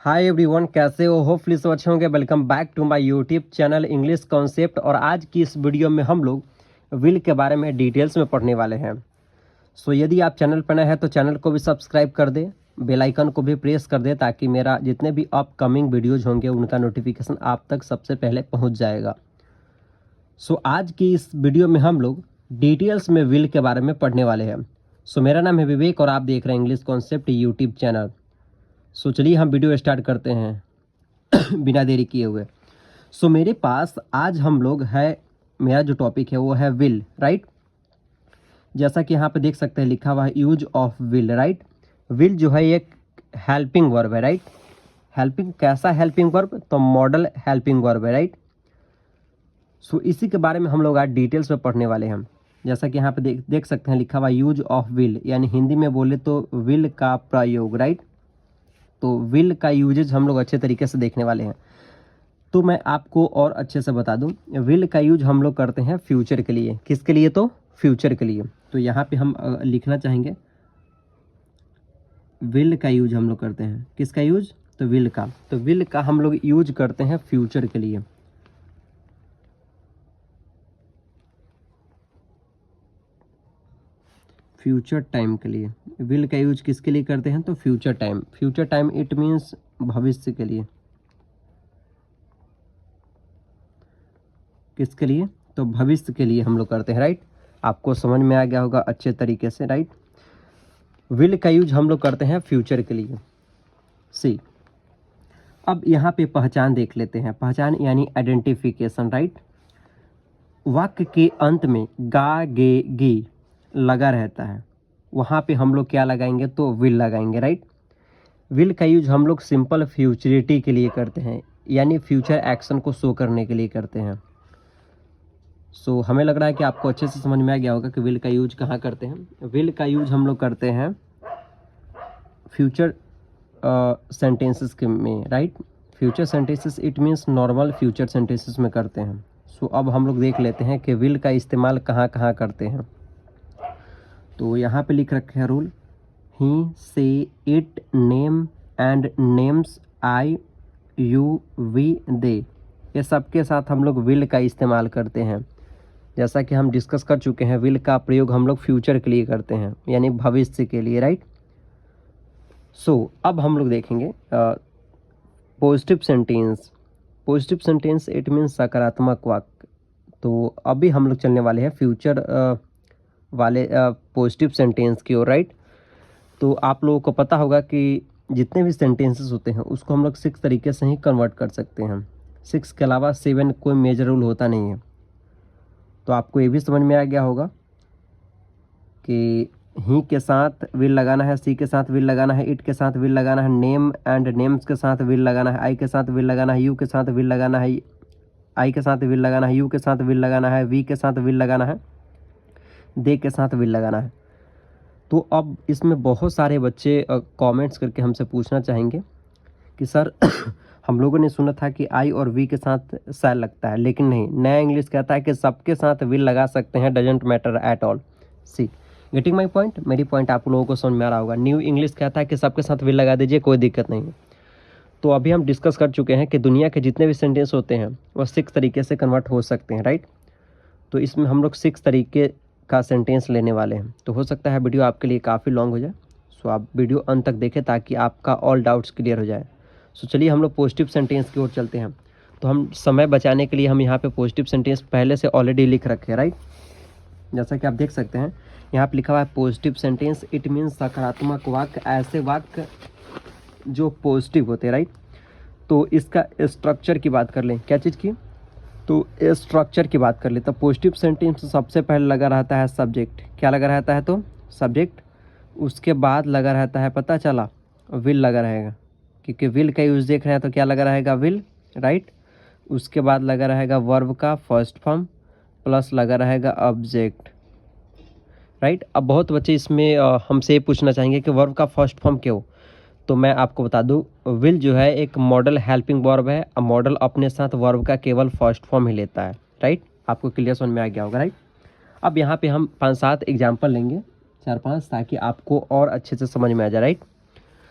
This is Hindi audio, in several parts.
हाय एवरीवन, कैसे हो? होपफुली सब अच्छे होंगे। Welcome back to my YouTube channel English concept. और आज की इस वीडियो में हम लोग विल के बारे में डिटेल्स में पढ़ने वाले हैं। सो यदि आप चैनल पर नए हैं तो चैनल को भी सब्सक्राइब कर दें, बेल आइकन को भी प्रेस कर दें ताकि मेरा जितने भी अपकमिंग वीडियोज होंगे उनका नोटिफिकेशन आप तक सबसे पहले पहुँच जाएगा। सो आज की इस वीडियो में हम लोग डिटेल्स में विल के बारे में पढ़ने वाले हैं। सो मेरा नाम है विवेक और आप देख रहे हैं इंग्लिश कॉन्सेप्ट यूट्यूब चैनल। सो चलिए हम वीडियो स्टार्ट करते हैं बिना देरी किए हुए। सो मेरे पास आज हम लोग है, मेरा जो टॉपिक है वो है विल, राइट। जैसा कि यहाँ पे देख सकते हैं लिखा हुआ है use of will, right. Will जो है एक हेल्पिंग वर्ब है, राइट। हेल्पिंग कैसा हेल्पिंग वर्ब? तो मॉडल हेल्पिंग वर्ब है, राइट। सो इसी के बारे में हम लोग आज डिटेल्स में पढ़ने वाले हैं। जैसा कि यहाँ पे देख सकते हैं लिखा हुआ यूज ऑफ विल, यानी हिंदी में बोले तो विल का प्रयोग, राइट। तो विल का यूजेज हम लोग अच्छे तरीके से देखने वाले हैं। तो मैं आपको और अच्छे से बता दूं, विल का यूज हम लोग करते हैं फ्यूचर के लिए। किसके लिए? तो फ्यूचर के लिए। तो यहाँ पे हम लिखना चाहेंगे विल का यूज हम लोग करते हैं। किसका यूज? तो विल का। तो विल का हम लोग यूज करते हैं फ्यूचर के लिए। फ्यूचर टाइम के लिए विल का यूज किसके लिए करते हैं? तो future time. Future time it means भविष्य के लिए। किसके लिए? तो भविष्य के लिए हम लोग करते हैं, राइट। आपको समझ में आ गया होगा अच्छे तरीके से, राइट। विल का यूज हम लोग करते हैं फ्यूचर के लिए। सी, अब यहाँ पे पहचान देख लेते हैं। पहचान यानी आइडेंटिफिकेशन, राइट। वाक्य के अंत में गा गे गी लगा रहता है, वहाँ पे हम लोग क्या लगाएंगे? तो विल लगाएंगे, राइट। विल का यूज हम लोग सिंपल फ्यूचरिटी के लिए करते हैं, यानी फ्यूचर एक्शन को शो करने के लिए करते हैं। सो हमें लग रहा है कि आपको अच्छे से समझ में आ गया होगा कि विल का यूज कहाँ करते हैं। विल का यूज हम लोग करते हैं फ्यूचर सेंटेंसेस के में, right. Future sentences it means normal future sentences में करते हैं। सो अब हम लोग देख लेते हैं कि विल का इस्तेमाल कहाँ कहाँ करते हैं। तो यहाँ पे लिख रखे हैं rule, he she it name and names I you we they, ये सबके साथ हम लोग विल का इस्तेमाल करते हैं। जैसा कि हम डिस्कस कर चुके हैं, विल का प्रयोग हम लोग फ्यूचर के लिए करते हैं, यानी भविष्य के लिए, राइट। सो अब हम लोग देखेंगे positive sentence. Positive sentence it means सकारात्मक वाक्य। तो अभी हम लोग चलने वाले हैं फ्यूचर वाले पॉजिटिव सेंटेंस की ओर, राइट। तो आप लोगों को पता होगा कि जितने भी सेंटेंसेस होते हैं उसको हम लोग 6 तरीके से ही कन्वर्ट कर सकते हैं। 6 के अलावा 7 कोई मेजर रूल होता नहीं है। तो आपको ये भी समझ में आ गया होगा कि ही के साथ विल लगाना है, सी के साथ विल लगाना है, इट के साथ विल लगाना है, नेम एंड नेम्स के साथ विल लगाना है, आई के साथ विल लगाना है, यू के साथ विल लगाना है, आई के साथ विल लगाना है, यू के साथ विल लगाना है, वी के साथ विल लगाना है, दे के साथ विल लगाना है। तो अब इसमें बहुत सारे बच्चे कमेंट्स करके हमसे पूछना चाहेंगे कि सर हम लोगों ने सुना था कि आई और वी के साथ सैल लगता है, लेकिन नहीं, नया इंग्लिश कहता है कि सबके साथ विल लगा सकते हैं, doesn't matter at all. See, getting my point? मेरी पॉइंट आप लोगों को समझ में आ रहा होगा। न्यू इंग्लिश कहता है कि सबके साथ विल लगा दीजिए, कोई दिक्कत नहीं है। तो अभी हम डिस्कस कर चुके हैं कि दुनिया के जितने भी सेंटेंस होते हैं वह 6 तरीके से कन्वर्ट हो सकते हैं, राइट। तो इसमें हम लोग 6 तरीके का सेंटेंस लेने वाले हैं। तो हो सकता है वीडियो आपके लिए काफ़ी लॉन्ग हो जाए, सो आप वीडियो अंत तक देखें ताकि आपका ऑल डाउट्स क्लियर हो जाए। सो चलिए हम लोग पॉजिटिव सेंटेंस की ओर चलते हैं। तो हम समय बचाने के लिए हम यहाँ पे पॉजिटिव सेंटेंस पहले से ऑलरेडी लिख रखे हैं, राइट। जैसा कि आप देख सकते हैं यहाँ पे लिखा हुआ है पॉजिटिव सेंटेंस इट मीन्स सकारात्मक वाक्य, ऐसे वाक्य जो पॉजिटिव होते हैं, राइट। तो इसका स्ट्रक्चर की बात कर लें, क्या चीज़ की? तो स्ट्रक्चर की बात कर ले तो पॉजिटिव सेंटेंस सबसे पहले लगा रहता है सब्जेक्ट। क्या लगा रहता है? तो सब्जेक्ट। उसके बाद लगा रहता है, पता चला, विल लगा रहेगा, क्योंकि विल का यूज देख रहे हैं तो क्या लगा रहेगा? Will, right. उसके बाद लगा रहेगा वर्ब का फर्स्ट फॉर्म प्लस लगा रहेगा ऑब्जेक्ट, राइट। अब बहुत बच्चे इसमें हमसे ये पूछना चाहेंगे कि वर्ब का फर्स्ट फॉर्म क्यों? तो मैं आपको बता दूं, विल जो है एक मॉडल हेल्पिंग वर्ब है। अब मॉडल अपने साथ वर्ब का केवल फर्स्ट फॉर्म ही लेता है, राइट। आपको क्लियर समझ में आ गया होगा, राइट। अब यहाँ पे हम 5-7 एग्जाम्पल लेंगे, 4-5, ताकि आपको और अच्छे से समझ में आ जाए, राइट।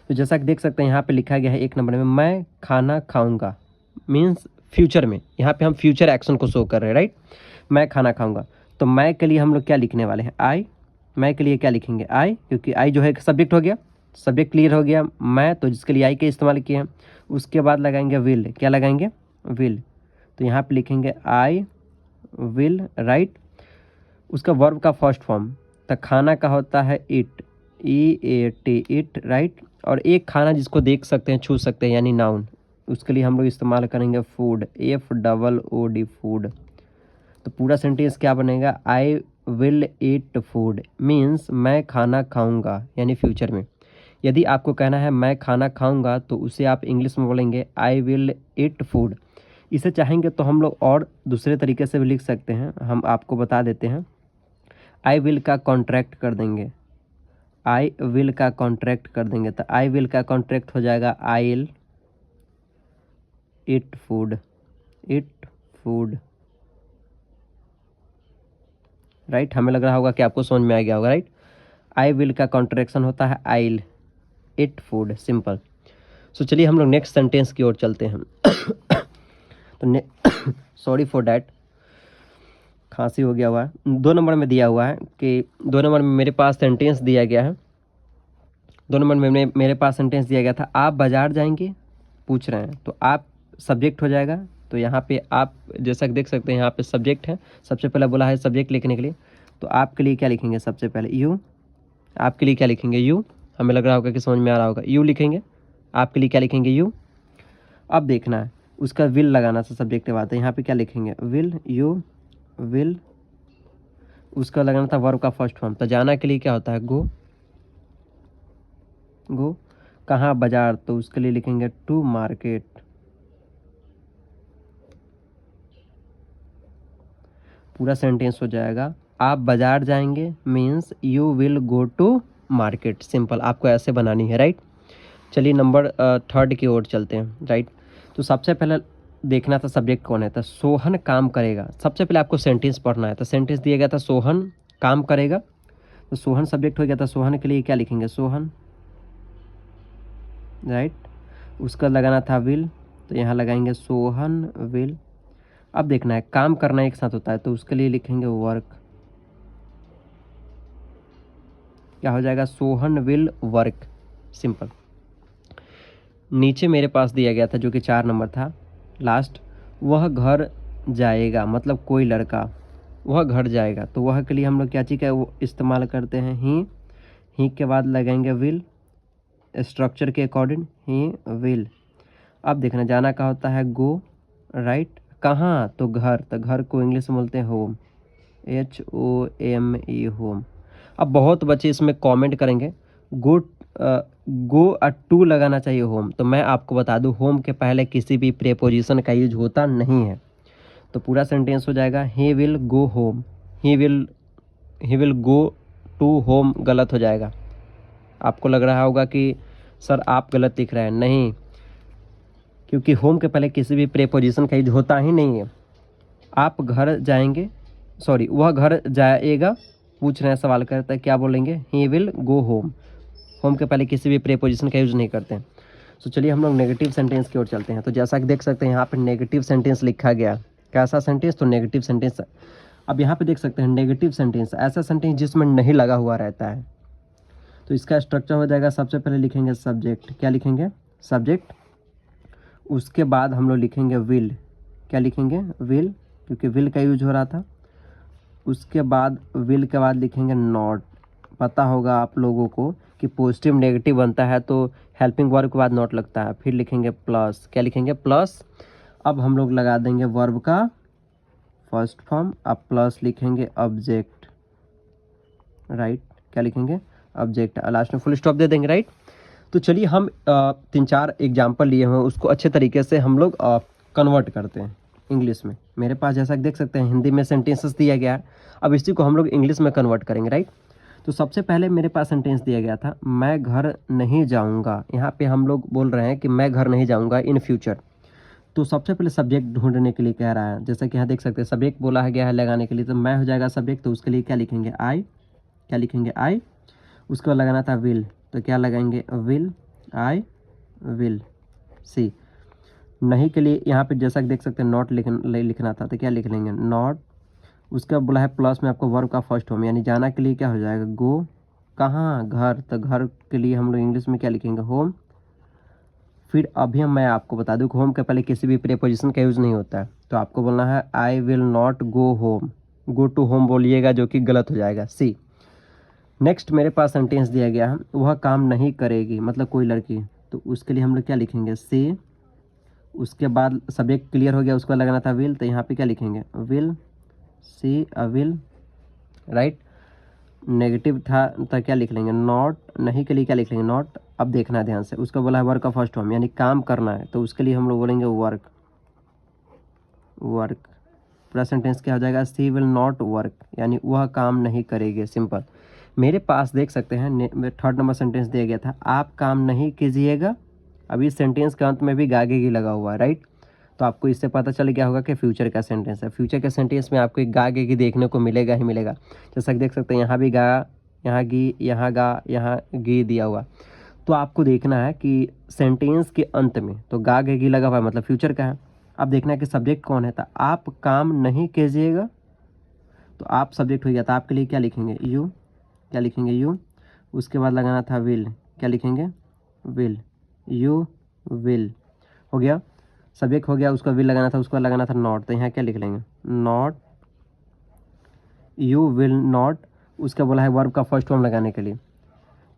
तो जैसा कि देख सकते हैं यहाँ पे लिखा गया है 1 नंबर में, मैं खाना खाऊंगा, मीन्स फ्यूचर में, यहाँ पे हम फ्यूचर एक्शन को शो कर रहे हैं, राइट। मैं खाना खाऊंगा, तो मैं के लिए हम लोग क्या लिखने वाले हैं, आई। मैं के लिए क्या लिखेंगे, आई, क्योंकि आई जो है सब्जेक्ट हो गया, सब्जेक्ट क्लियर हो गया। मैं तो जिसके लिए आई के इस्तेमाल किए हैं। उसके बाद लगाएंगे विल, क्या लगाएंगे, विल। तो यहाँ पे लिखेंगे आई विल, राइट। उसका वर्ब का फर्स्ट फॉर्म, तो खाना का होता है इट, EAT, इट, राइट। और एक खाना जिसको देख सकते हैं, छू सकते हैं, यानी नाउन, उसके लिए हम लोग इस्तेमाल करेंगे फूड, FOOD, फूड। तो पूरा सेंटेंस क्या बनेगा, आई विल ईट फूड, मीन्स मैं खाना खाऊंगा, यानी फ्यूचर में। यदि आपको कहना है मैं खाना खाऊंगा, तो उसे आप इंग्लिश में बोलेंगे आई विल ईट फूड। इसे चाहेंगे तो हम लोग और दूसरे तरीके से भी लिख सकते हैं, हम आपको बता देते हैं। आई विल का कॉन्ट्रैक्ट कर देंगे, आई विल का कॉन्ट्रैक्ट कर देंगे, तो आई विल का कॉन्ट्रैक्ट हो जाएगा आई will eat food, eat food, right. हमें लग रहा होगा कि आपको समझ में आ गया होगा, राइट। आई विल का कॉन्ट्रैक्शन होता है I will eat food, simple. So चलिए हम लोग नेक्स्ट सेंटेंस की ओर चलते हैं। तो सॉरी फॉर डैट, खांसी हो गया हुआ है। 2 नंबर में दिया हुआ है कि 2 नंबर में मेरे पास सेंटेंस दिया गया है, 2 नंबर में मेरे पास सेंटेंस दिया गया था, आप बाजार जाएंगे, पूछ रहे हैं, तो आप सब्जेक्ट हो जाएगा। तो यहाँ पे आप जैसा कि देख सकते हैं यहाँ पे सब्जेक्ट है, सबसे पहले बोला है सब्जेक्ट लिखने के लिए। तो आपके लिए क्या लिखेंगे, सबसे पहले यू। आपके लिए क्या लिखेंगे, यू। हमें लग रहा होगा कि समझ में आ रहा होगा, यू लिखेंगे। आपके लिए क्या लिखेंगे, यू। अब देखना है उसका विल लगाना था सब्जेक्ट के बाद, यहाँ पे क्या लिखेंगे, विल, यू विल। उसका लगाना था वर्ब का फर्स्ट फॉर्म, तो जाना के लिए क्या होता है, गो, गो। कहाँ, बाजार, तो उसके लिए लिखेंगे टू मार्केट। पूरा सेंटेंस हो जाएगा, आप बाजार जाएंगे, means you will go to market, simple. आपको ऐसे बनानी है, राइट। चलिए नंबर 3 की ओर चलते हैं, राइट। तो सबसे पहले देखना था सब्जेक्ट कौन है, तो सोहन काम करेगा। सबसे पहले आपको सेंटेंस पढ़ना है, तो सेंटेंस दिया गया था सोहन काम करेगा, तो सोहन सब्जेक्ट हो गया था। सोहन के लिए क्या लिखेंगे, सोहन, राइट। उसका लगाना था विल, तो यहाँ लगाएंगे सोहन विल। अब देखना है काम करना एक साथ होता है, तो उसके लिए लिखेंगे वर्क, क्या हो जाएगा, सोहन विल वर्क, सिंपल। नीचे मेरे पास दिया गया था जो कि 4 नंबर था लास्ट, वह घर जाएगा, मतलब कोई लड़का, वह घर जाएगा। तो वह के लिए हम लोग क्या चीज़ का वो इस्तेमाल करते हैं, ही के बाद लगाएंगे विल, स्ट्रक्चर के अकॉर्डिंग ही विल। अब देखना जाना का होता है गो, राइट। कहाँ, तो घर, तो घर को इंग्लिश में बोलते हैं होम, HOME, होम। अब बहुत बच्चे इसमें कमेंट करेंगे गो टू लगाना चाहिए होम, तो मैं आपको बता दूं होम के पहले किसी भी प्रेपोजिशन का यूज होता नहीं है। तो पूरा सेंटेंस हो जाएगा he will go home, he will go to home, गलत हो जाएगा। आपको लग रहा होगा कि सर आप गलत लिख रहे हैं, नहीं, क्योंकि होम के पहले किसी भी प्रेपोजिशन का यूज होता ही नहीं है। आप घर जाएंगे, सॉरी वह घर जाएगा, पूछ रहे हैं, सवाल करते हैं, क्या बोलेंगे, ही विल गो होम। होम के पहले किसी भी प्रेपोजिशन का यूज नहीं करते हैं। तो चलिए हम लोग नेगेटिव सेंटेंस की ओर चलते हैं। तो जैसा कि देख सकते हैं यहाँ पे नेगेटिव सेंटेंस लिखा गया, कैसा सेंटेंस, तो नेगेटिव सेंटेंस। अब यहाँ पे देख सकते हैं नेगेटिव सेंटेंस, ऐसा सेंटेंस जिसमें नहीं लगा हुआ रहता है। तो इसका स्ट्रक्चर हो जाएगा, सबसे पहले लिखेंगे सब्जेक्ट, क्या लिखेंगे, सब्जेक्ट। उसके बाद हम लोग लिखेंगे विल, क्या लिखेंगे, विल, क्योंकि विल का यूज हो रहा था। उसके बाद विल के बाद लिखेंगे नॉट। पता होगा आप लोगों को कि पॉजिटिव नेगेटिव बनता है तो हेल्पिंग वर्ब के बाद नॉट लगता है। फिर लिखेंगे प्लस, क्या लिखेंगे, प्लस। अब हम लोग लगा देंगे वर्ब का फर्स्ट फॉर्म, अब प्लस लिखेंगे ऑब्जेक्ट, राइट। क्या लिखेंगे, ऑब्जेक्ट, लास्ट में फुल स्टॉप दे देंगे, राइट। तो चलिए हम 3-4 एग्जाम्पल लिए हुए हैं, उसको अच्छे तरीके से हम लोग कन्वर्ट करते हैं इंग्लिश में। मेरे पास जैसा कि देख सकते हैं हिंदी में सेंटेंसेस दिया गया है, अब इसी को हम लोग इंग्लिश में कन्वर्ट करेंगे, राइट। तो सबसे पहले मेरे पास सेंटेंस दिया गया था, मैं घर नहीं जाऊंगा। यहाँ पे हम लोग बोल रहे हैं कि मैं घर नहीं जाऊंगा इन फ्यूचर। तो सबसे पहले सब्जेक्ट ढूंढने के लिए कह रहा है, जैसा कि यहाँ देख सकते हैं सब्जेक्ट बोला है गया है लगाने के लिए, तो मैं हो जाएगा सब्जेक्ट। तो उसके लिए क्या लिखेंगे, आई, क्या लिखेंगे, आई। उसके बाद लगाना था विल, तो क्या लगाएंगे, विल। I will see. नहीं के लिए यहाँ पे जैसा कि देख सकते हैं नॉट लिखना था, तो क्या लिख लेंगे नॉट। उसके बाद बोला है प्लस में आपको वर्ब का फर्स्ट फॉर्म, यानी जाना के लिए क्या हो जाएगा गो। कहाँ घर, तो घर के लिए हम लोग इंग्लिश में क्या लिखेंगे होम। फिर अभी मैं आपको बता दूँ होम के पहले किसी भी प्रीपोजिशन का यूज़ नहीं होता है, तो आपको बोलना है I will not go home. Go to home बोलिएगा जो कि गलत हो जाएगा। सी नेक्स्ट मेरे पास सेंटेंस दिया गया है, वह काम नहीं करेगी मतलब कोई लड़की, तो उसके लिए हम लोग क्या लिखेंगे सी। उसके बाद सब्जेक्ट क्लियर हो गया, उसको लगाना था विल, तो यहाँ पे क्या लिखेंगे will see a will, right. Negative था तो क्या लिख लेंगे नॉट। नहीं के लिए क्या लिख लेंगे नॉट। अब देखना है ध्यान से, उसका बोला है वर्क का फर्स्ट फॉर्म यानी काम करना है, तो उसके लिए हम लोग बोलेंगे वर्क। वर्क पूरा सेंटेंस क्या हो जाएगा सी विल नॉट वर्क, यानी वह काम नहीं करेगी। सिंपल। मेरे पास देख सकते हैं थर्ड नंबर सेंटेंस दिया गया था आप काम नहीं कीजिएगा। अभी इस सेंटेंस के अंत में भी गागेगी लगा हुआ है, राइट। तो आपको इससे पता चल गया होगा कि फ्यूचर का सेंटेंस है। फ्यूचर के सेंटेंस में आपको एक गागेगी देखने को मिलेगा ही मिलेगा। जैसा कि देख सकते हैं यहाँ भी गा, यहाँ गी, यहाँ गा, यहाँ गी दिया हुआ। तो आपको देखना है कि सेंटेंस के अंत में तो गागेगी लगा हुआ है मतलब फ्यूचर का है। अब देखना है कि सब्जेक्ट कौन है, तो आप काम नहीं कीजिएगा, तो आप सब्जेक्ट हो गया, तो आपके लिए क्या लिखेंगे यू। क्या लिखेंगे यू। उसके बाद लगाना था विल, क्या लिखेंगे विल। यू विल हो गया, सब्जेक्ट हो गया। उसका विल लगाना था, उसको लगाना था नॉट, तो यहाँ क्या लिख लेंगे नॉट। You will not. उसका बोला है वर्ब का फर्स्ट फॉर्म लगाने के लिए,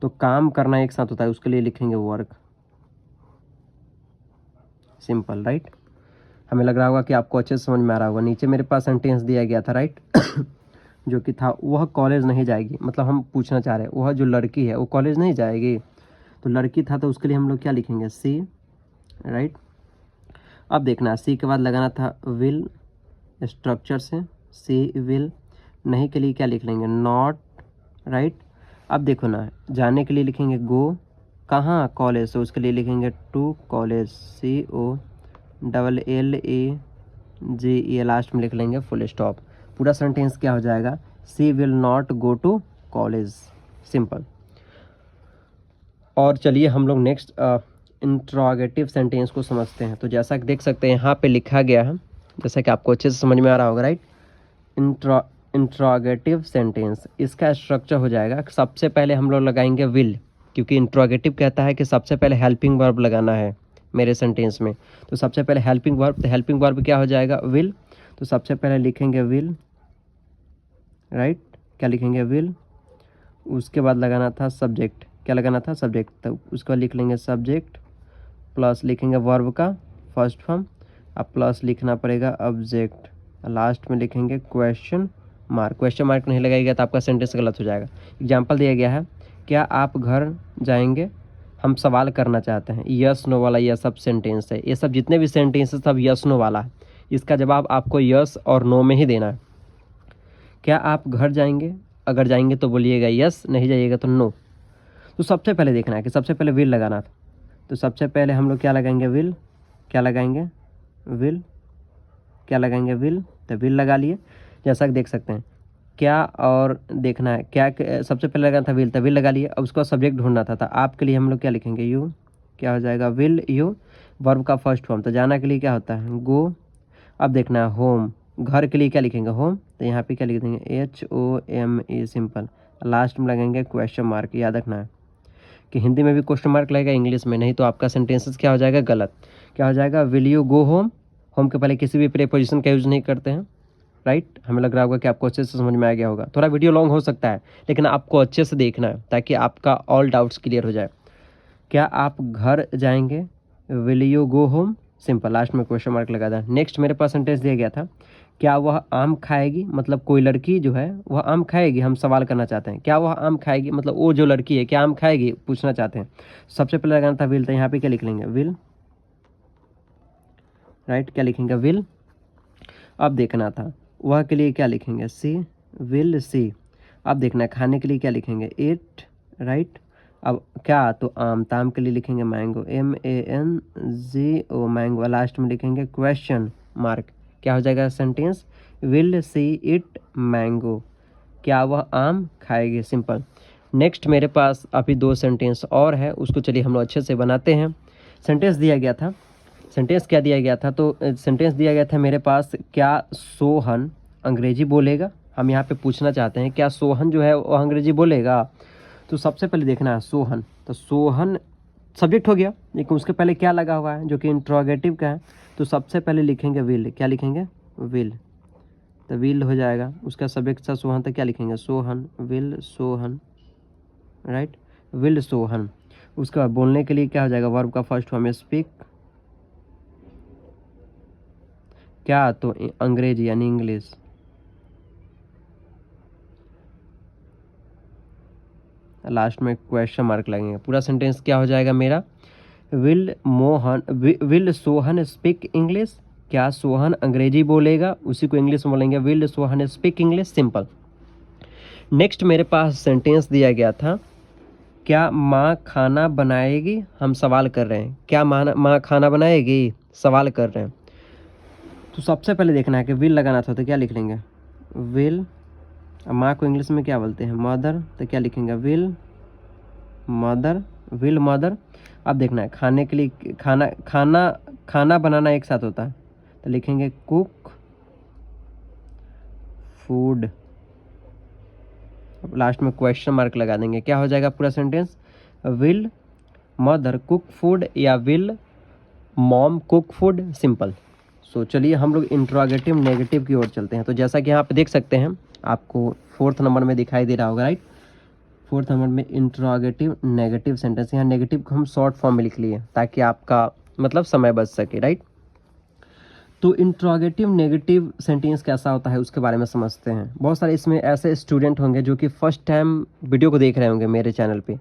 तो काम करना एक साथ होता है, उसके लिए लिखेंगे वर्क। Simple, right. हमें लग रहा होगा कि आपको अच्छे से समझ में आ रहा होगा। नीचे मेरे पास सेंटेंस दिया गया था, राइट जो कि था वह कॉलेज नहीं जाएगी, मतलब हम पूछना चाह रहे हैं वह जो लड़की है वो कॉलेज नहीं जाएगी, तो लड़की था तो उसके लिए हम लोग क्या लिखेंगे सी, राइट। अब देखना सी के बाद लगाना था विल स्ट्रक्चर से, सी विल। नहीं के लिए क्या लिख लेंगे नॉट, राइट। अब देखो ना जाने के लिए लिखेंगे गो, कहाँ कॉलेज, तो उसके लिए लिखेंगे to college, C O double L A G E last में लिख लेंगे फुल स्टॉप। पूरा सेंटेंस क्या हो जाएगा she will not go to college. Simple. और चलिए हम लोग नेक्स्ट इंट्रोगेटिव सेंटेंस को समझते हैं। तो जैसा कि देख सकते हैं यहाँ पे लिखा गया है, जैसा कि आपको अच्छे से समझ में आ रहा होगा, राइट। इंट्रोगेटिव सेंटेंस, इसका स्ट्रक्चर हो जाएगा सबसे पहले हम लोग लगाएंगे विल, क्योंकि इंट्रोगेटिव कहता है कि सबसे पहले हेल्पिंग वर्ब लगाना है मेरे सेंटेंस में। तो सबसे पहले हेल्पिंग वर्ब, तो हेल्पिंग वर्ब क्या हो जाएगा विल। तो सबसे पहले लिखेंगे विल, राइट। क्या लिखेंगे विल। उसके बाद लगाना था सब्जेक्ट, क्या लगाना था सब्जेक्ट, तो उसको लिख लेंगे सब्जेक्ट प्लस लिखेंगे वर्ब का फर्स्ट फॉर्म, अब प्लस लिखना पड़ेगा ऑब्जेक्ट, लास्ट में लिखेंगे क्वेश्चन मार्क। क्वेश्चन मार्क नहीं लगाएगा तो आपका सेंटेंस गलत हो जाएगा। एग्जाम्पल दिया गया है क्या आप घर जाएंगे, हम सवाल करना चाहते हैं, यस नो वाला यह सब सेंटेंस है। ये सब जितने भी सेंटेंस है सब यस नो वाला है, इसका जवाब आपको यस और नो में ही देना है। क्या आप घर जाएंगे, अगर जाएंगे तो बोलिएगा यस, नहीं जाइएगा तो नो। तो सबसे पहले देखना है कि सबसे पहले विल लगाना था, तो सबसे पहले हम लोग क्या लगाएंगे विल। क्या लगाएंगे विल। क्या लगाएंगे विल, तो विल लगा लिए। जैसा कि देख सकते हैं क्या, और देखना है क्या सबसे पहले लगाना था विल, तो विल लगा लिए। अब उसका सब्जेक्ट ढूंढना था, तो आपके लिए हम लोग क्या लिखेंगे यू। क्या हो जाएगा विल यू, वर्ब का फर्स्ट फॉर्म, तो जाना के लिए क्या होता है गो। अब देखना है होम, घर के लिए क्या लिखेंगे होम, तो यहाँ पे क्या लिख देंगे HOME सिंपल। लास्ट में लगेंगे क्वेश्चन मार्क। याद रखना है कि हिंदी में भी क्वेश्चन मार्क लगेगा, इंग्लिश में नहीं, तो आपका सेंटेंसेस क्या हो जाएगा गलत। क्या हो जाएगा will you go home. Home के पहले किसी भी प्रीपोजिशन का यूज़ नहीं करते हैं, राइट। हमें लग रहा होगा कि आपको अच्छे से समझ में आ गया होगा। थोड़ा वीडियो लॉन्ग हो सकता है लेकिन आपको अच्छे से देखना है ताकि आपका ऑल डाउट्स क्लियर हो जाए। क्या आप घर जाएंगे, will you go home, simple. Last में क्वेश्चन मार्क लगा था। नेक्स्ट मेरे पास सेंटेंस दिया गया था क्या वह आम खाएगी, मतलब कोई लड़की जो है वह आम खाएगी, हम सवाल करना चाहते हैं क्या वह आम खाएगी, मतलब वो जो लड़की है क्या आम खाएगी पूछना चाहते हैं। सबसे पहले लगाना था विल, तो यहाँ पे क्या लिख लेंगे विल, राइट। क्या लिखेंगे विल। अब देखना था वह के लिए क्या लिखेंगे सी, विल सी। अब देखना है खाने के लिए क्या लिखेंगे इट, राइट। अब क्या, तो आम, ताम के लिए लिखेंगे मैंगो, MANGO मैंगो। लास्ट में लिखेंगे क्वेश्चन मार्क। क्या हो जाएगा sentence will see it mango, क्या वह आम खाएगी। सिंपल। नेक्स्ट मेरे पास अभी 2 सेंटेंस और है, उसको चलिए हम लोग अच्छे से बनाते हैं। सेंटेंस दिया गया था, सेंटेंस क्या दिया गया था, तो सेंटेंस दिया गया था मेरे पास, क्या सोहन अंग्रेजी बोलेगा। हम यहाँ पे पूछना चाहते हैं क्या सोहन जो है वो अंग्रेजी बोलेगा। तो सबसे पहले देखना है सोहन, तो सोहन सब्जेक्ट हो गया, लेकिन उसके पहले क्या लगा हुआ है जो कि इंट्रोगेटिव का है। तो सबसे पहले लिखेंगे विल, क्या लिखेंगे विल, तो विल हो जाएगा। उसका सब्जेक्ट था सोहन, तो क्या लिखेंगे Sohan, will Sohan, right, will Sohan. उसके बाद बोलने के लिए क्या हो जाएगा, वर्ब का फर्स्ट फॉर्म स्पीक, क्या तो अंग्रेजी यानी इंग्लिश, लास्ट में क्वेश्चन मार्क लगेंगे। पूरा सेंटेंस क्या हो जाएगा मेरा, विल सोहन स्पीक इंग्लिश, क्या सोहन अंग्रेजी बोलेगा, उसी को इंग्लिश में बोलेंगे will Sohan speak English, simple. Next मेरे पास सेंटेंस दिया गया था, क्या माँ खाना बनाएगी, हम सवाल कर रहे हैं, क्या माँ खाना बनाएगी, सवाल कर रहे हैं। तो सबसे पहले देखना है कि विल लगाना था, तो क्या लिख लेंगे विल, माँ को इंग्लिश में क्या बोलते हैं मदर, तो क्या लिखेंगे विल मदर, विल मदर। अब देखना है खाने के लिए, खाना खाना खाना बनाना एक साथ होता है, तो लिखेंगे कुक फूड, अब लास्ट में क्वेश्चन मार्क लगा देंगे। क्या हो जाएगा पूरा sentence, will mother cook food या will mom cook food, simple. So चलिए हम लोग इंट्रोगेटिव नेगेटिव की ओर चलते हैं। तो जैसा कि यहाँ पे देख सकते हैं, आपको 4th नंबर में दिखाई दे रहा होगा, राइट, 4th नंबर में इंट्रोगेटिव नेगेटिव सेंटेंस। यहाँ नेगेटिव को हम शॉर्ट फॉर्म में लिख लिए ताकि आपका मतलब समय बच सके, राइट। तो इंट्रोगेटिव नेगेटिव सेंटेंस कैसा होता है उसके बारे में समझते हैं। बहुत सारे इसमें ऐसे स्टूडेंट होंगे जो कि फर्स्ट टाइम वीडियो को देख रहे होंगे मेरे चैनल पे,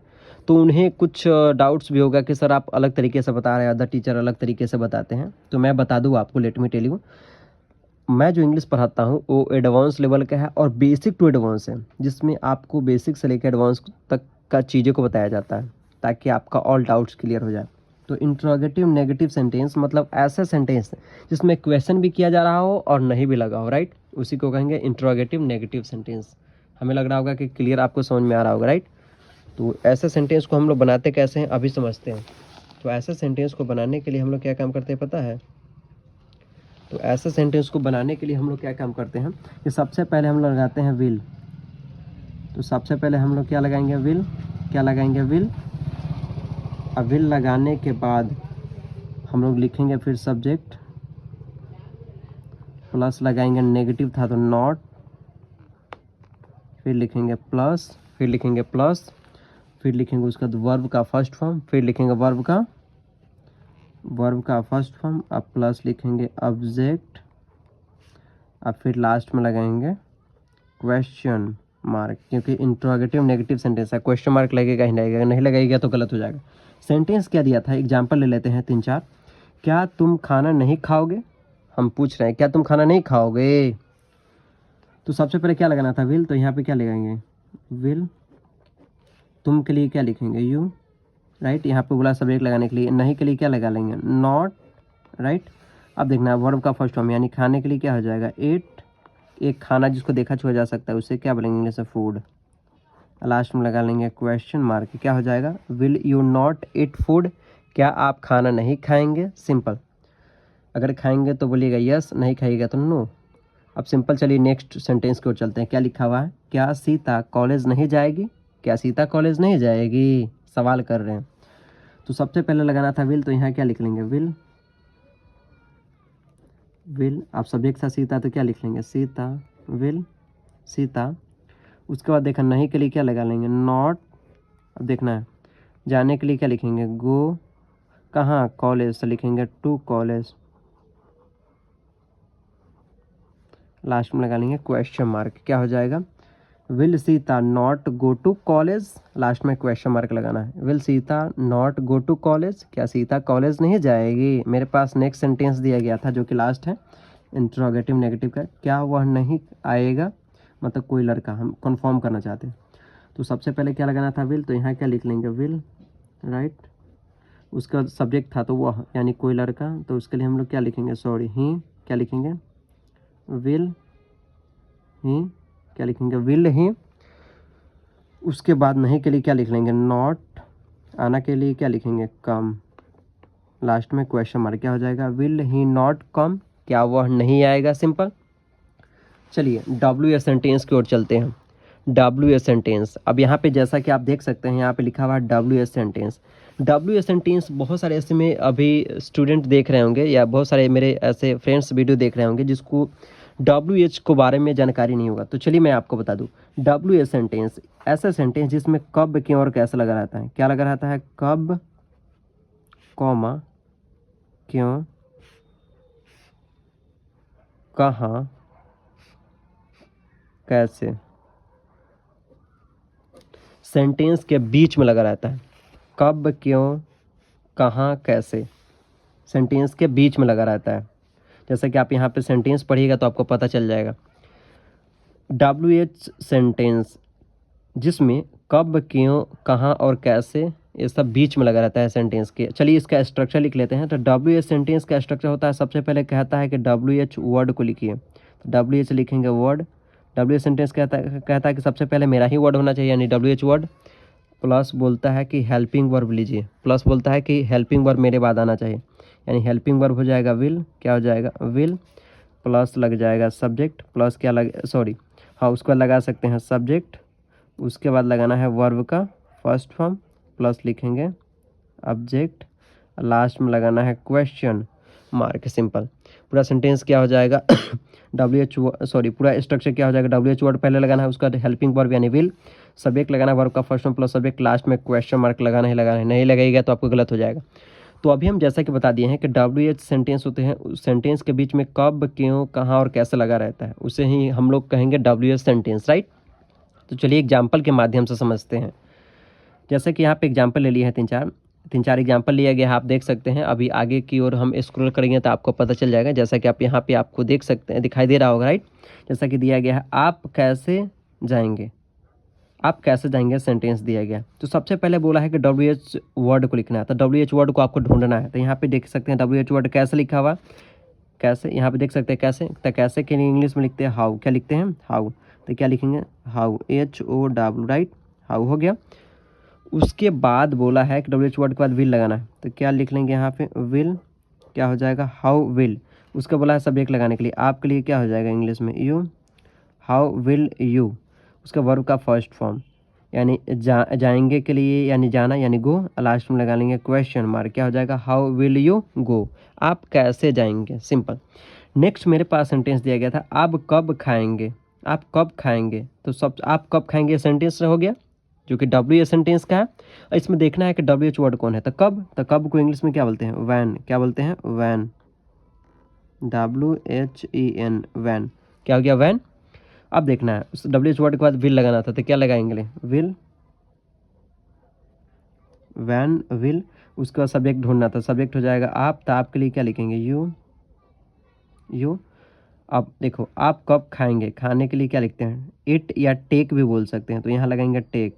तो उन्हें कुछ डाउट्स भी होगा कि सर आप अलग तरीके से बता रहे हैं, अदर टीचर अलग तरीके से बताते हैं। तो मैं बता दूँ आपको, लेट मी टेल यू, मैं जो इंग्लिश पढ़ाता हूँ वो एडवांस लेवल का है और बेसिक टू एडवांस है, जिसमें आपको बेसिक से लेकर एडवांस तक का चीज़ों को बताया जाता है ताकि आपका ऑल डाउट्स क्लियर हो जाए। तो इंट्रोगेटिव नेगेटिव सेंटेंस मतलब ऐसा सेंटेंस जिसमें क्वेश्चन भी किया जा रहा हो और नहीं भी लगा हो, राइट, उसी को कहेंगे इंट्रोगेटिव नेगेटिव सेंटेंस। हमें लग रहा होगा कि क्लियर आपको समझ में आ रहा होगा, राइट। तो ऐसे सेंटेंस को हम लोग बनाते कैसे हैं अभी समझते हैं। तो ऐसे सेंटेंस को बनाने के लिए हम लोग क्या काम करते हैं पता है, तो ऐसे सेंटेंस को बनाने के लिए हम लोग क्या काम करते हैं कि सबसे पहले हम लोग लगाते हैं विल। तो सबसे पहले हम लोग क्या लगाएंगे विल, क्या लगाएंगे विल। अब विल लगाने के बाद हम लोग लिखेंगे फिर सब्जेक्ट, प्लस लगाएंगे, नेगेटिव था तो नॉट, फिर लिखेंगे प्लस, फिर लिखेंगे प्लस, फिर लिखेंगे उसका वर्ब का फर्स्ट फॉर्म, फिर लिखेंगे वर्ब का फर्स्ट फॉर्म, अब प्लस लिखेंगे ऑब्जेक्ट, अब फिर लास्ट में लगाएंगे क्वेश्चन मार्क, क्योंकि इंट्रोगेटिव नेगेटिव सेंटेंस है, क्वेश्चन मार्क लगेगा ही लगेगा, नहीं लगेगा तो गलत हो जाएगा। सेंटेंस क्या दिया था, एग्जाम्पल ले लेते हैं 3-4। क्या तुम खाना नहीं खाओगे, हम पूछ रहे हैं क्या तुम खाना नहीं खाओगे। तो सबसे पहले क्या लगाना था विल, तो यहाँ पे क्या लगाएंगे विल, तुम के लिए क्या लिखेंगे यू, राइट, यहाँ पे बोला सब्जेक्ट लगाने के लिए, नहीं के लिए क्या लगा लेंगे नॉट, राइट। अब देखना वर्ब का फर्स्ट फॉर्म यानी खाने के लिए क्या हो जाएगा एट, एक खाना जिसको देखा छुआ जा सकता है उसे क्या बोलेंगे इंग्लिश में फूड, लास्ट में लगा लेंगे क्वेश्चन मार्क, क्या हो जाएगा will you not eat food, क्या आप खाना नहीं खाएंगे, सिंपल। अगर खाएंगे तो बोलिएगा यस, नहीं खाइएगा तो नो। अब सिंपल, चलिए नेक्स्ट सेंटेंस की ओर चलते हैं। क्या लिखा हुआ है, क्या सीता कॉलेज नहीं जाएगी, क्या सीता कॉलेज नहीं जाएगी, सवाल कर रहे हैं। तो सबसे पहले लगाना था विल, तो यहाँ क्या लिख लेंगे विल, विल। आप सब्जेक्ट था सीता तो क्या लिख लेंगे सीता, विल सीता। उसके बाद देखा नहीं के लिए क्या लगा लेंगे नॉट। अब देखना है जाने के लिए क्या लिखेंगे गो, कहाँ कॉलेज, तो लिखेंगे टू कॉलेज, लास्ट में लगा लेंगे क्वेश्चन मार्क, क्या हो जाएगा will Sita not go to college, last में क्वेश्चन मार्क लगाना है, will Sita not go to college, क्या सीता कॉलेज नहीं जाएगी। मेरे पास नेक्स्ट सेंटेंस दिया गया था जो कि लास्ट है इंट्रोगेटिव नेगेटिव का, क्या वह नहीं आएगा, मतलब कोई लड़का, हम कंफर्म करना चाहते हैं। तो सबसे पहले क्या लगाना था विल, तो यहाँ क्या लिख लेंगे विल, राइट। उसका सब्जेक्ट था तो वह यानी कोई लड़का, तो उसके लिए हम लोग क्या लिखेंगे सॉरी ही, क्या लिखेंगे विल ही, क्या लिखेंगे विल ही। उसके बाद नहीं के लिए क्या लिख लेंगे, नॉट, आना के लिए क्या लिखेंगे, कम, लास्ट में क्वेश्चन मार्क, क्या हो जाएगा, विल ही नॉट कम, क्या वह नहीं आएगा, सिंपल। चलिए डब्ल्यू एस सेंटेंस की ओर चलते हैं। डब्ल्यू एस सेंटेंस, अब यहाँ पे जैसा कि आप देख सकते हैं यहाँ पे लिखा हुआ है W S sentence. W S sentence बहुत सारे ऐसे में अभी स्टूडेंट देख रहे होंगे या बहुत सारे मेरे ऐसे फ्रेंड्स वीडियो देख रहे होंगे जिसको डब्ल्यू एच को बारे में जानकारी नहीं होगा। तो चलिए मैं आपको बता दूं, डब्ल्यू एस सेंटेंस ऐसा सेंटेंस जिसमें कब, क्यों और कैसे लगा रहता है। क्या लगा रहता है, कब, कॉमा, क्यों, कहाँ, कैसे, सेंटेंस के बीच में लगा रहता है। कब, क्यों, कहाँ, कैसे, सेंटेंस के बीच में लगा रहता है। जैसा कि आप यहाँ पे सेंटेंस पढ़िएगा तो आपको पता चल जाएगा। डब्ल्यू एच सेंटेंस जिसमें कब, क्यों, कहाँ और कैसे ये सब बीच में लगा रहता है सेंटेंस के। चलिए इसका स्ट्रक्चर लिख लेते हैं। तो डब्ल्यू एच सेंटेंस का स्ट्रक्चर होता है, सबसे पहले कहता है कि डब्ल्यू एच वर्ड को लिखिए। तो डब्ल्यू एच लिखेंगे वर्ड। डब्ल्यू एच सेंटेंस कहता है कि सबसे पहले मेरा ही वर्ड होना चाहिए, यानी डब्ल्यू एच वर्ड। प्लस बोलता है कि हेल्पिंग वर्ब लीजिए, प्लस बोलता है कि हेल्पिंग वर्ब मेरे बाद आना चाहिए, यानी हेल्पिंग वर्ब हो जाएगा विल, क्या हो जाएगा, विल, प्लस लग जाएगा सब्जेक्ट, प्लस क्या लग, सॉरी हाँ उसको लगा सकते हैं सब्जेक्ट, उसके बाद लगाना है वर्ब का फर्स्ट फॉर्म, प्लस लिखेंगे ऑब्जेक्ट, लास्ट में लगाना है क्वेश्चन मार्क, सिंपल। पूरा सेंटेंस क्या हो जाएगा डब्ल्यू एच, सॉरी पूरा स्ट्रक्चर क्या हो जाएगा, डब्ल्यू एच वर्ड पहले लगाना है, उसका हेल्पिंग वर्ब यानी विल, सब्जेक्ट लगाना है वर्ब का first form plus subject, last में क्वेश्चन मार्क लगाना है, नहीं लगेगा तो आपको गलत हो जाएगा। तो अभी हम जैसा कि बता दिए हैं कि डब्ल्यू एच सेंटेंस होते हैं, उस सेंटेंस के बीच में कब, क्यों, कहाँ और कैसे लगा रहता है, उसे ही हम लोग कहेंगे डब्ल्यू एच सेंटेंस, राइट। तो चलिए एग्जाम्पल के माध्यम से समझते हैं। जैसे कि यहाँ पे एग्जाम्पल ले लिए हैं, तीन चार एग्जाम्पल लिया गया है, आप देख सकते हैं। अभी आगे की ओर हम स्क्रॉल करेंगे तो आपको पता चल जाएगा, जैसा कि आप यहाँ पे आपको देख सकते हैं, दिखाई दे रहा होगा, राइट। जैसा कि दिया गया है, आप कैसे जाएंगे, आप कैसे जाएंगे सेंटेंस दिया गया। तो सबसे पहले बोला है कि डब्ल्यू एच वर्ड को लिखना है, तो डब्ल्यू एच वर्ड को आपको ढूंढना है। तो यहाँ पे देख सकते हैं डब्ल्यू एच वर्ड कैसे लिखा हुआ, कैसे, यहाँ पे देख सकते हैं कैसे। तो कैसे के लिए इंग्लिश में लिखते हैं हाउ, क्या लिखते हैं, हाउ। तो क्या लिखेंगे, how, H O W, right, how हो गया। उसके बाद बोला है कि डब्ल्यू एच वर्ड के बाद विल लगाना है, तो क्या लिख लेंगे यहाँ पे, विल, क्या हो जाएगा, हाउ विल। उसका बोला है सब्जेक्ट लगाने के लिए, आपके लिए क्या हो जाएगा इंग्लिश में, यू, हाउ विल यू। उसका वर्ब का फर्स्ट फॉर्म यानी जाएंगे के लिए यानी जाना यानी गो, लास्ट में लगा लेंगे क्वेश्चन मार्क, क्या हो जाएगा, हाउ विल यू गो, आप कैसे जाएंगे, सिंपल। नेक्स्ट मेरे पास सेंटेंस दिया गया था, आप कब खाएंगे, आप कब खाएंगे। तो सब आप कब खाएंगे सेंटेंस हो गया जो कि डब्ल्यू एच सेंटेंस का है। इसमें देखना है कि डब्ल्यू एच वर्ड कौन है। तो कब को इंग्लिश में क्या बोलते हैं, वैन, क्या बोलते हैं, when, W H E N, when, क्या हो गया, वैन। अब देखना है उस डब्ल्यू एच वर्ड के बाद विल लगाना था, तो क्या लगाएंगे, विल, वैन, विल। उसके बाद सब्जेक्ट ढूंढना था, सब्जेक्ट हो जाएगा आप, तो आपके लिए क्या लिखेंगे, यू, यू। अब देखो आप कब खाएंगे, खाने के लिए क्या लिखते हैं, इट या टेक भी बोल सकते हैं, तो यहाँ लगाएंगे टेक,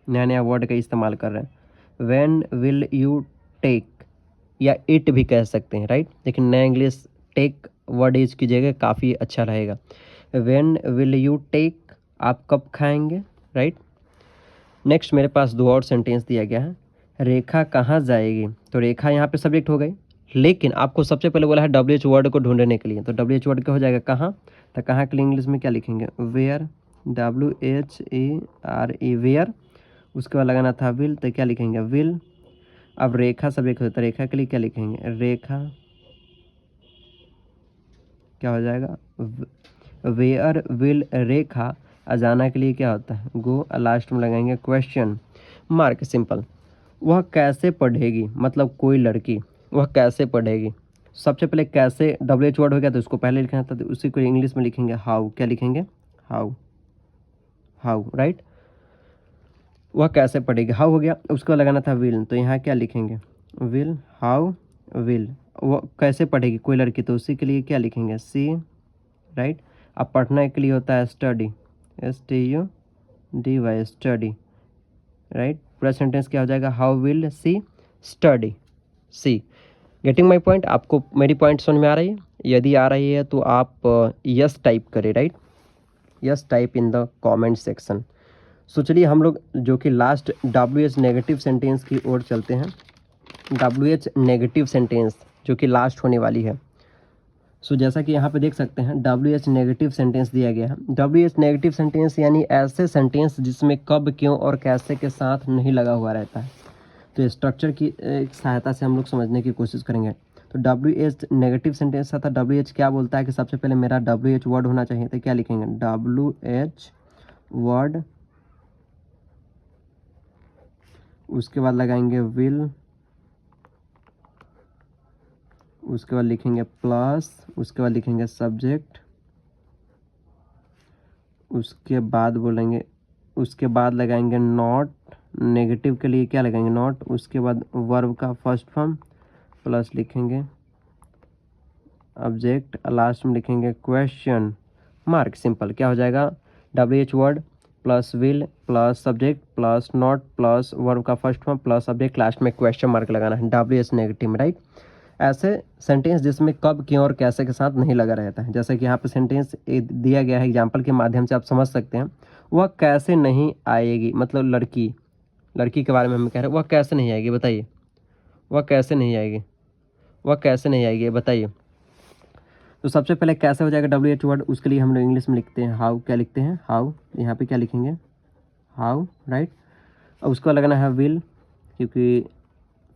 नया नया वर्ड का इस्तेमाल कर रहे हैं। व्हेन विल यू टेक, या इट भी कह सकते हैं, राइट, लेकिन नया इंग्लिश टेक वर्ड यूज कीजिएगा, काफ़ी अच्छा रहेगा। व्हेन विल यू टेक, आप कब खाएंगे, राइट। नेक्स्ट मेरे पास दो और सेंटेंस दिया गया है, रेखा कहाँ जाएगी। तो रेखा यहाँ पे सब्जेक्ट हो गई, लेकिन आपको सबसे पहले बोला है डब्ल्यू एच वर्ड को ढूंढने के लिए, तो डब्ल्यू एच वर्ड का हो जाएगा कहाँ। तो कहाँ के लिए इंग्लिश में क्या लिखेंगे, where, W H A R E, where. उसके बाद लगाना था विल, तो क्या लिखेंगे, विल। अब रेखा सब्जेक्ट होता है, रेखा के लिए क्या लिखेंगे, रेखा, क्या हो जाएगा, वेयर विल रेखा। अजाना के लिए क्या होता है, गो। लास्ट में लगाएंगे क्वेश्चन मार्क, सिंपल। वह कैसे पढ़ेगी, मतलब कोई लड़की, वह कैसे पढ़ेगी। सबसे पहले कैसे डब्ल्यू एच वर्ड हो गया तो उसको पहले लिखना था, तो उसी को इंग्लिश में लिखेंगे हाउ, क्या लिखेंगे, हाउ, हाउ, राइट। वह कैसे पढ़ेगी, हाउ हो गया। उसको लगाना था विल, तो यहाँ क्या लिखेंगे, विल, हाउ विल। वो कैसे पढ़ेगी कोई लड़की, तो उसी के लिए क्या लिखेंगे, सी, राइट। अब पढ़ने के लिए होता है study, S T U D Y, study, right. पूरा सेंटेंस क्या हो जाएगा, how will she study, she. Getting my point, आपको मेरी पॉइंट समझ में आ रही है। यदि आ रही है तो आप यस टाइप करें, right. Yes type in the comment section. So चलिए हम लोग जो कि लास्ट WH नेगेटिव सेंटेंस की ओर चलते हैं। WH नेगेटिव सेंटेंस जो कि लास्ट होने वाली है। सो जैसा कि यहाँ पे देख सकते हैं WH नेगेटिव सेंटेंस दिया गया है। WH नेगेटिव सेंटेंस यानी ऐसे सेंटेंस जिसमें कब, क्यों और कैसे के साथ नहीं लगा हुआ रहता है। तो स्ट्रक्चर की सहायता से हम लोग समझने की कोशिश करेंगे। तो WH नेगेटिव सेंटेंस था, WH क्या बोलता है कि सबसे पहले मेरा WH वर्ड होना चाहिए। तो क्या लिखेंगे, WH वर्ड, उसके बाद लगाएंगे विल, उसके बाद लिखेंगे प्लस, उसके बाद लिखेंगे सब्जेक्ट, उसके बाद बोलेंगे, उसके बाद लगाएंगे नॉट, नेगेटिव के लिए क्या लगाएंगे नॉट, उसके बाद वर्ब का फर्स्ट फॉर्म प्लस लिखेंगे ऑब्जेक्ट, लास्ट में लिखेंगे क्वेश्चन मार्क। सिंपल क्या हो जाएगा, WH word plus will plus subject plus not plus verb का first form plus object, last में क्वेश्चन मार्क लगाना है WH नेगेटिव में, राइट। ऐसे सेंटेंस जिसमें कब, क्यों और कैसे के साथ नहीं लगा रहता है। जैसे कि यहाँ पे सेंटेंस दिया गया है, एग्जाम्पल के माध्यम से आप समझ सकते हैं। वह कैसे नहीं आएगी, मतलब लड़की के बारे में हम कह रहे हैं। वह कैसे नहीं आएगी बताइए, वह कैसे नहीं आएगी, वह कैसे नहीं आएगी बताइए। तो सबसे पहले कैसे हो जाएगा WH वर्ड, उसके लिए हम लोग इंग्लिश में लिखते हैं हाउ। क्या लिखते हैं, हाउ। यहाँ पे क्या लिखेंगे, हाउ, राइट। और उसको लगाना है विल, क्योंकि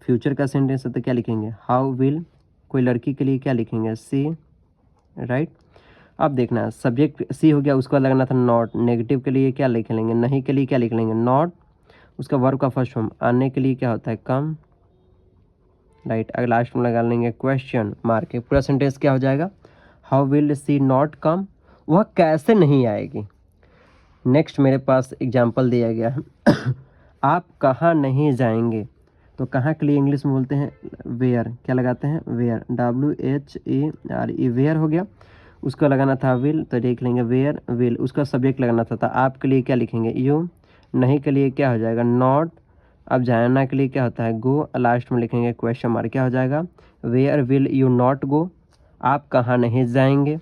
फ्यूचर का सेंटेंस है तो क्या लिखेंगे, हाउ विल। कोई लड़की के लिए क्या लिखेंगे, सी, राइट। अब देखना सब्जेक्ट सी हो गया, उसको लगाना था नॉट। नेगेटिव के लिए क्या लिख लेंगे, नहीं के लिए क्या लिख लेंगे, नॉट। उसका वर्ब का फर्स्ट फॉर्म आने के लिए क्या होता है, कम, राइट। अगर लास्ट में लगा लेंगे क्वेश्चन मार्क। पूरा सेंटेंस क्या हो जाएगा, how will C not come, वह कैसे नहीं आएगी। नेक्स्ट मेरे पास एग्जाम्पल दिया गया है आप कहाँ नहीं जाएंगे। तो कहाँ के लिए इंग्लिश में बोलते हैं वेयर। क्या लगाते हैं, वेयर, WHERE, वेयर हो गया। उसको लगाना था विल, तो देख लेंगे वेयर विल। उसका सब्जेक्ट लगाना था आपके लिए क्या लिखेंगे, यू। नहीं के लिए क्या हो जाएगा, नॉट। अब जाना के लिए क्या होता है, गो। लास्ट में लिखेंगे क्वेश्चन मार्क। क्या हो जाएगा, where will you not go, आप कहाँ नहीं जाएंगे।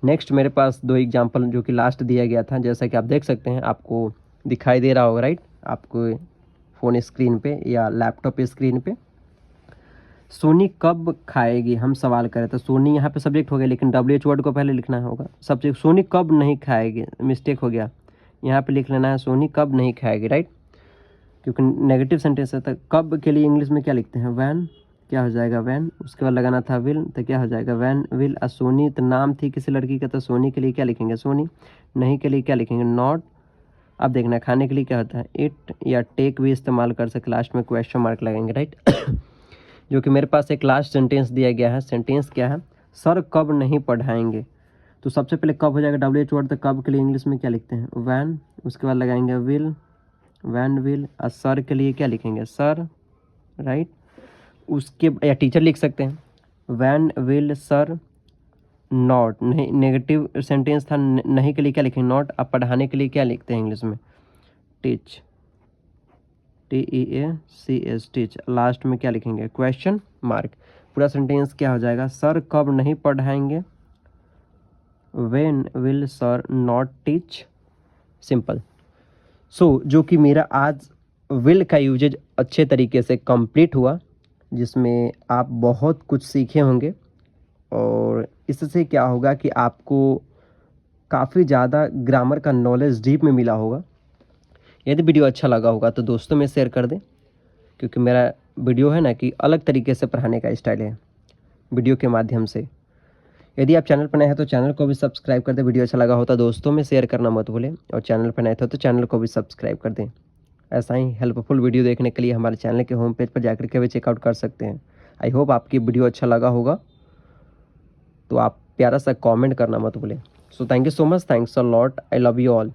नेक्स्ट मेरे पास दो एग्जाम्पल जो कि लास्ट दिया गया था, जैसा कि आप देख सकते हैं, आपको दिखाई दे रहा होगा, राइट। आपको फ़ोन स्क्रीन पे या लैपटॉप स्क्रीन पे। सोनी कब खाएगी, हम सवाल करें तो सोनी यहाँ पे सब्जेक्ट हो गया, लेकिन WH वर्ड को पहले लिखना होगा सब्जेक्ट। सोनी कब नहीं खाएगी, मिस्टेक हो गया, यहाँ पे लिख लेना है सोनी कब नहीं खाएगी, राइट, क्योंकि नेगेटिव सेंटेंस है। तो कब के लिए इंग्लिश में क्या लिखते हैं, वैन। क्या हो जाएगा, वैन। उसके बाद लगाना था विल, तो क्या हो जाएगा, वैन विल अ सोनी। तो नाम थी किसी लड़की का, तो सोनी के लिए क्या लिखेंगे, सोनी। नहीं के लिए क्या लिखेंगे, नॉट। अब देखना खाने के लिए क्या होता है, इट या टेक भी इस्तेमाल कर सकते, लास्ट में क्वेश्चन मार्क लगाएंगे, राइट। जो कि मेरे पास एक लास्ट सेंटेंस दिया गया है। सेंटेंस क्या है, सर कब नहीं पढ़ाएंगे। तो सबसे पहले कब हो जाएगा WH वर्ड, तो कब के लिए इंग्लिश में क्या लिखते हैं, वैन। उसके बाद लगाएंगे विल, वैन विल। और सर के लिए क्या लिखेंगे, सर, राइट। उसके या टीचर लिख सकते हैं, वैन विल सर नॉट। नहीं, नेगेटिव सेंटेंस था, नहीं के लिए क्या लिखेंगे, नॉट। अब पढ़ाने के लिए क्या लिखते हैं इंग्लिश में, टीच, TEACH, टीच। लास्ट में क्या लिखेंगे, क्वेश्चन मार्क। पूरा सेंटेंस क्या हो जाएगा, सर कब नहीं पढ़ाएंगे, when will sir not teach. Simple. So जो कि मेरा आज विल का यूजेज अच्छे तरीके से कंप्लीट हुआ, जिसमें आप बहुत कुछ सीखे होंगे। और इससे क्या होगा कि आपको काफ़ी ज़्यादा ग्रामर का नॉलेज डीप में मिला होगा। यदि वीडियो अच्छा लगा होगा तो दोस्तों में शेयर कर दें, क्योंकि मेरा वीडियो है ना कि अलग तरीके से पढ़ाने का स्टाइल है वीडियो के माध्यम से। यदि आप चैनल पर नए हैं तो चैनल को भी सब्सक्राइब कर दें। वीडियो अच्छा लगा होता दोस्तों में शेयर करना मत भूलें, और चैनल पर नए थे तो चैनल को भी सब्सक्राइब कर दें। ऐसा ही हेल्पफुल वीडियो देखने के लिए हमारे चैनल के होम पेज पर जाकर के भी चेकआउट कर सकते हैं। आई होप आपकी वीडियो अच्छा लगा होगा, तो आप प्यारा सा कमेंट करना मत भूलें। So thank you so much, thanks a lot, I love you all.